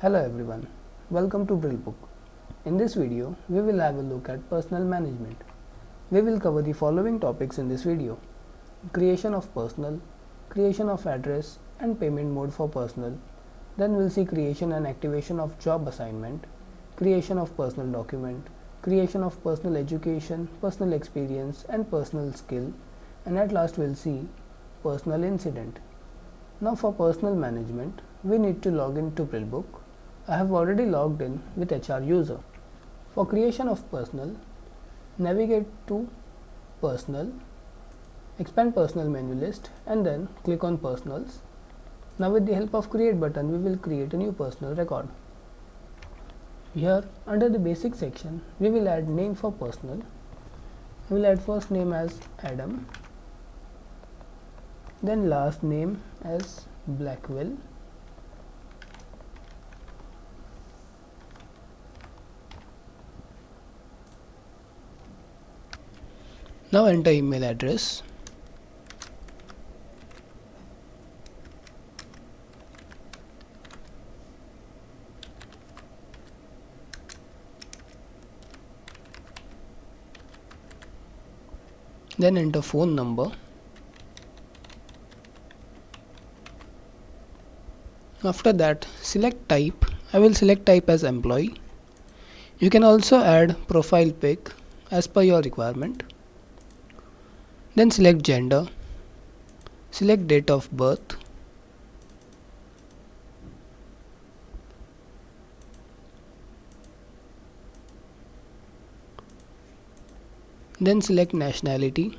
Hello everyone, welcome to Brilbook. In this video, we will have a look at personal management. We will cover the following topics in this video: creation of personal, creation of address and payment mode for personal. Then we'll see creation and activation of job assignment, creation of personal document, creation of personal education, personal experience and personal skill, and at last we'll see personal incident. Now for personal management, we need to log in to Brilbook. I have already logged in with HR user. For creation of personal, navigate to personal, expand personal menu list and then click on personals. Now with the help of create button, we will create a new personal record. Here under the basic section, we will add name for personal. We will add first name as Adam, then last name as Blackwell, now enter email address, then enter phone number. After that, select type. I will select type as employee. You can also add profile pic as per your requirement. Then select gender, select date of birth, then select nationality,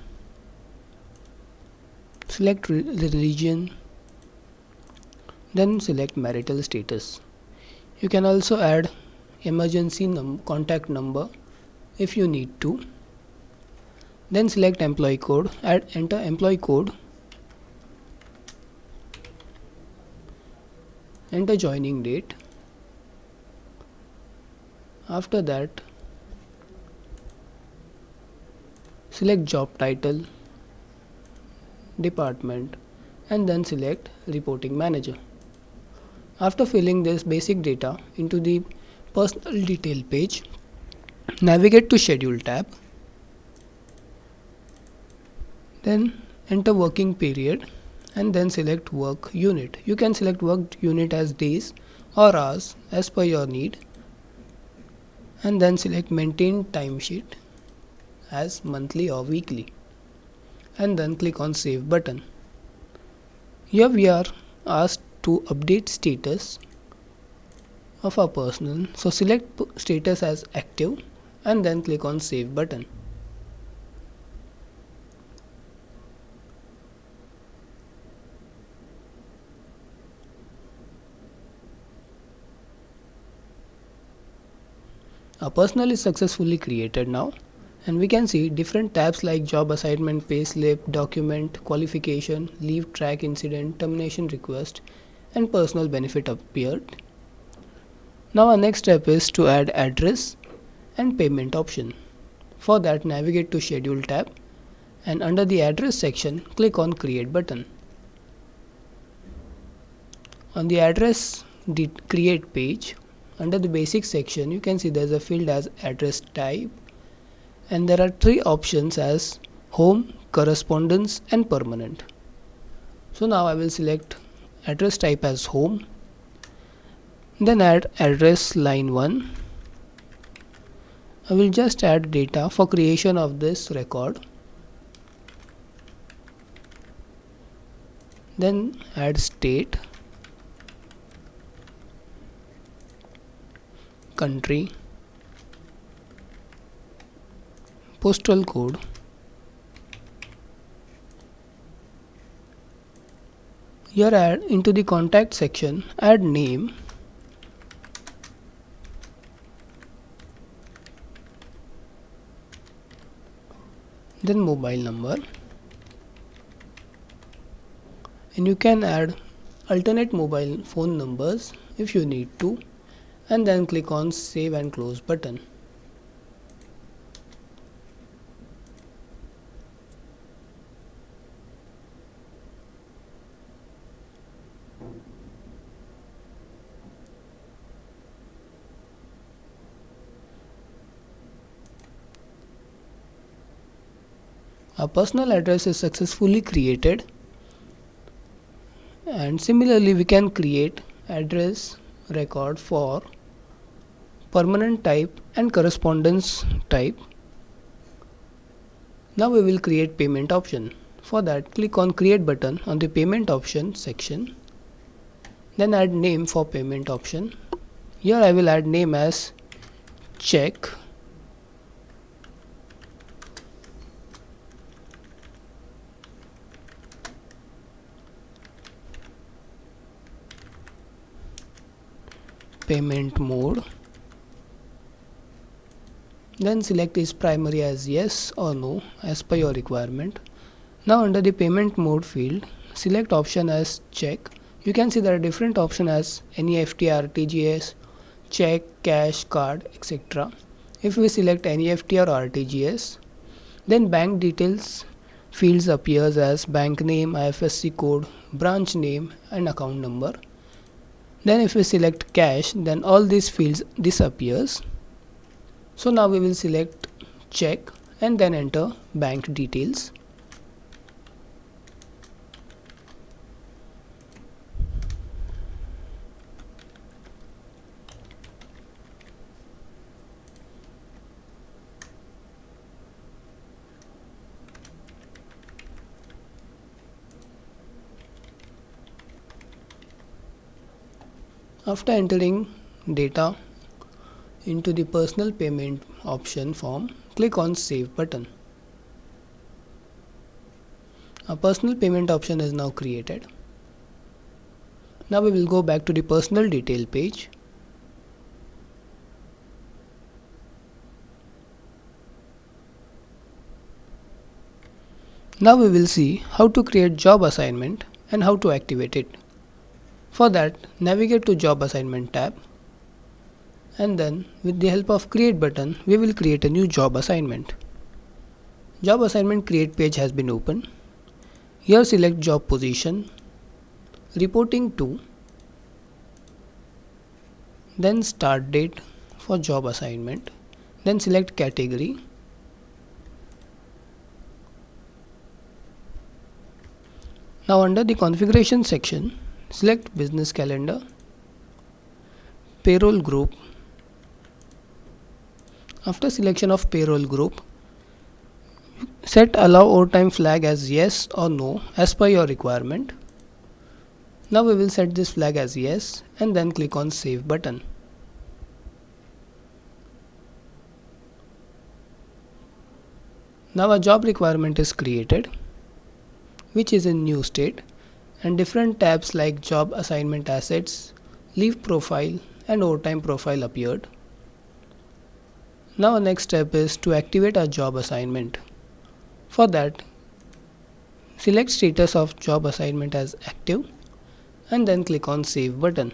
select religion, then select marital status. You can also add emergency contact number if you need to. Then select employee code, enter employee code, enter joining date. After that, select job title, department and then select reporting manager. After filling this basic data into the personal detail page, navigate to schedule tab, then enter working period and then select work unit. You can select work unit as days or hours as per your need, and then select maintain timesheet as monthly or weekly and then click on save button. Here we are asked to update status of our personal, so select status as active and then click on save button. Our personal is successfully created now, and we can see different tabs like job assignment, payslip, document, qualification, leave track incident, termination request and personal benefit appeared. Now our next step is to add address and payment option. For that, navigate to schedule tab and under the address section click on create button. On the address create page, under the basic section you can see there is a field as address type and there are three options as home, correspondence and permanent. So now I will select address type as home, then add address line 1. I will just add data for creation of this record, then add state, country, postal code, here add into the contact section, add name, then mobile number, and you can add alternate mobile phone numbers if you need to, and then click on save and close button. Our personal address is successfully created, and similarly we can create address record for permanent type and correspondence type. Now we will create payment option. For that, click on create button on the payment option section. Then add name for payment option. Here I will add name as check. Payment mode. Then select is primary as yes or no as per your requirement. Now under the payment mode field, select option as check. You can see there are different options as NEFT, RTGS, check, cash, card, etc. If we select NEFT or RTGS, then bank details fields appears as bank name, IFSC code, branch name and account number. Then if we select cash, then all these fields disappears. So now we will select check and then enter bank details. After entering data into the personal payment option form, click on save button. A personal payment option is now created. Now we will go back to the personal detail page. Now we will see how to create job assignment and how to activate it. For that, navigate to job assignment tab, and then with the help of create button we will create a new job assignment. Job assignment create page has been opened. Here select job position, reporting to, then start date for job assignment, then select category. Now under the configuration section, select business calendar, payroll group. After selection of payroll group, set allow overtime flag as yes or no as per your requirement. Now we will set this flag as yes and then click on save button. Now a job requirement is created, which is in new state, and different tabs like job assignment assets, leave profile and overtime profile appeared. Now our next step is to activate our job assignment. For that, select status of job assignment as active and then click on save button.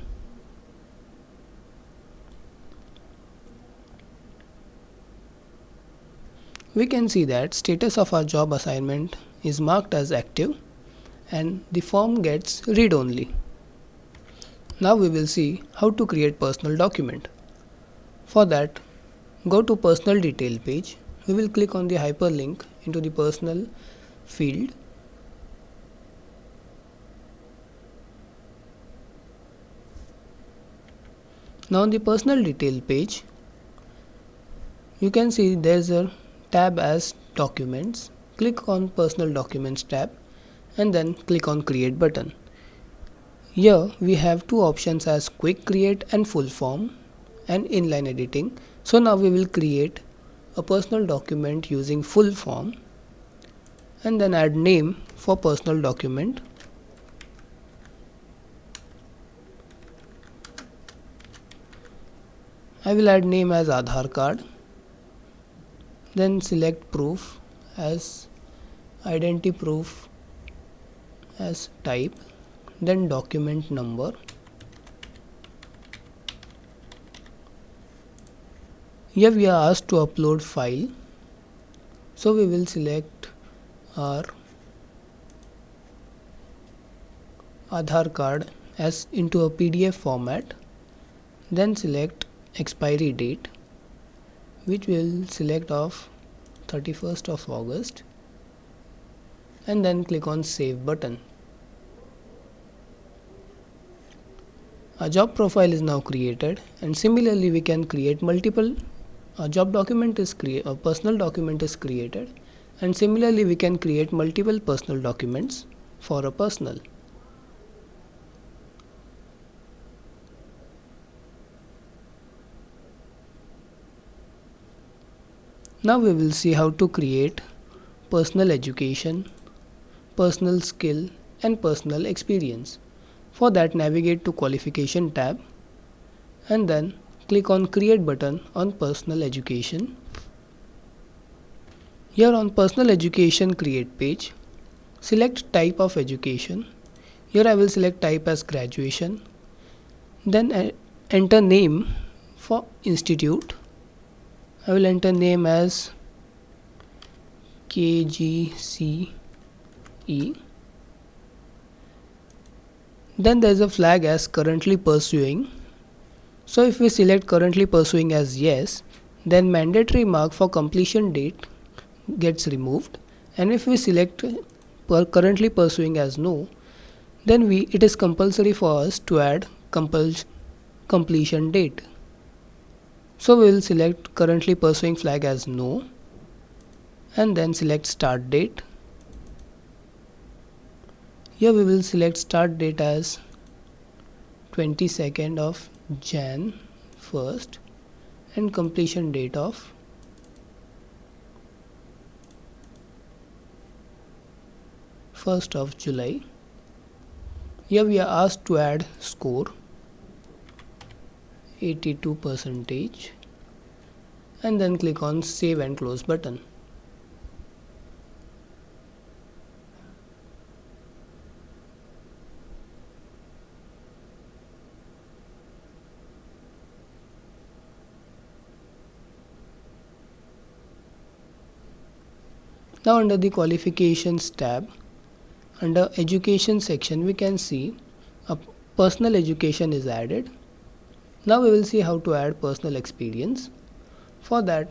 We can see that status of our job assignment is marked as active and the form gets read only. Now we will see how to create personal document. For that, go to personal detail page. We will click on the hyperlink into the personal field. Now on the personal detail page, you can see there is a tab as documents. Click on personal documents tab and then click on create button. Here we have two options as quick create and full form and inline editing. So now we will create a personal document using full form and then add name for personal document. I will add name as Aadhaar card. Then select proof as identity proof as type, then document number. Here we are asked to upload file, so we will select our Aadhaar card as into a PDF format, then select expiry date, which will select of 31st of August. and then click on Save button. A job profile is now created, and similarly we can create multiple a personal document is created, and similarly we can create multiple personal documents for a personal. Now we will see how to create personal education, personal skill and personal experience. For that, navigate to Qualification tab and then click on Create button on Personal Education. Here on Personal Education Create page, select Type of Education. Here I will select Type as Graduation. Then enter name for institute. I will enter name as KGCE. Then there is a flag as currently pursuing. So if we select currently pursuing as yes, then mandatory mark for completion date gets removed, and if we select currently pursuing as no, then it is compulsory for us to add completion date. So we will select currently pursuing flag as no and then select start date. Here we will select start date as 22nd of Jan 1st and completion date of 1st of July. Here we are asked to add score 82% and then click on Save and Close button. Now under the Qualifications tab, under Education section, we can see a personal education is added. Now we will see how to add personal experience. For that,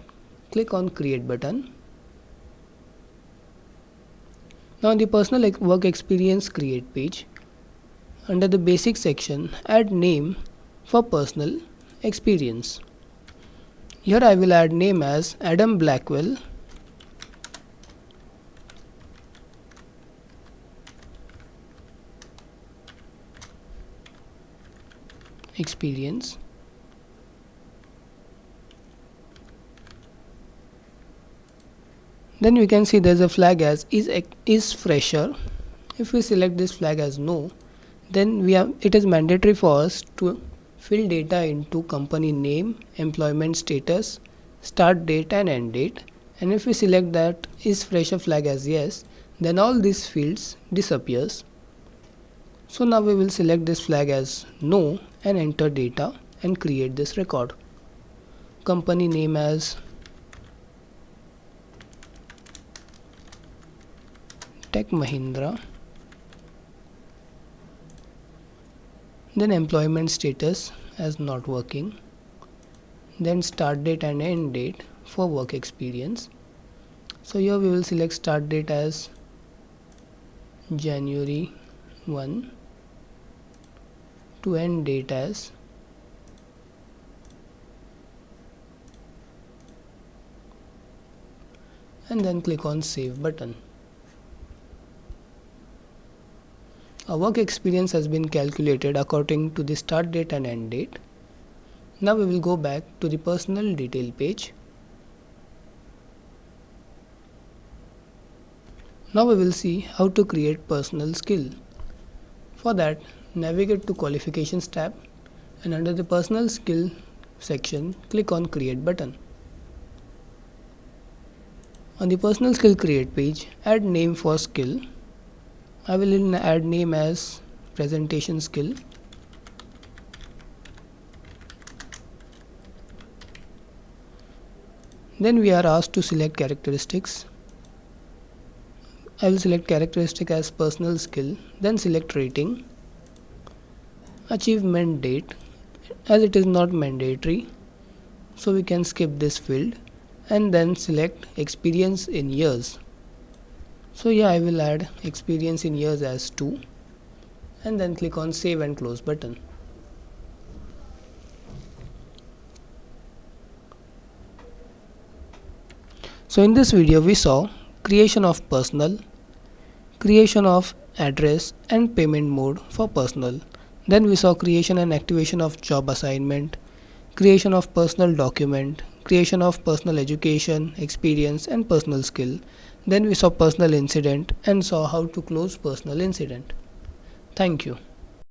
click on Create button. Now on the personal work experience create page, under the basic section, add name for personal experience. Here I will add name as Adam Blackwell. Experience. Then we can see there is a flag as is fresher. If we select this flag as no, then it is mandatory for us to fill data into company name, employment status, start date and end date. And if we select that is fresher flag as yes, then all these fields disappears. So now we will select this flag as no and enter data and create this record. Company name as Tech Mahindra. Then employment status as not working. Then start date and end date for work experience. So here we will select start date as January 1 to end date as and then click on Save button. Our work experience has been calculated according to the start date and end date. Now we will go back to the personal detail page. Now we will see how to create personal skill. For that, navigate to Qualifications tab and under the Personal Skill section, click on Create button. On the Personal Skill Create page, add name for skill. I will add name as Presentation Skill. Then we are asked to select characteristics. I will select characteristic as personal skill, then select rating, achievement date, as it is not mandatory, so we can skip this field, and then select experience in years. So yeah, I will add experience in years as 2 and then click on save and close button. So in this video we saw creation of personal, creation of address and payment mode for personal. Then we saw creation and activation of job assignment, creation of personal document, creation of personal education, experience and personal skill. Then we saw personal incident and saw how to close personal incident. Thank you.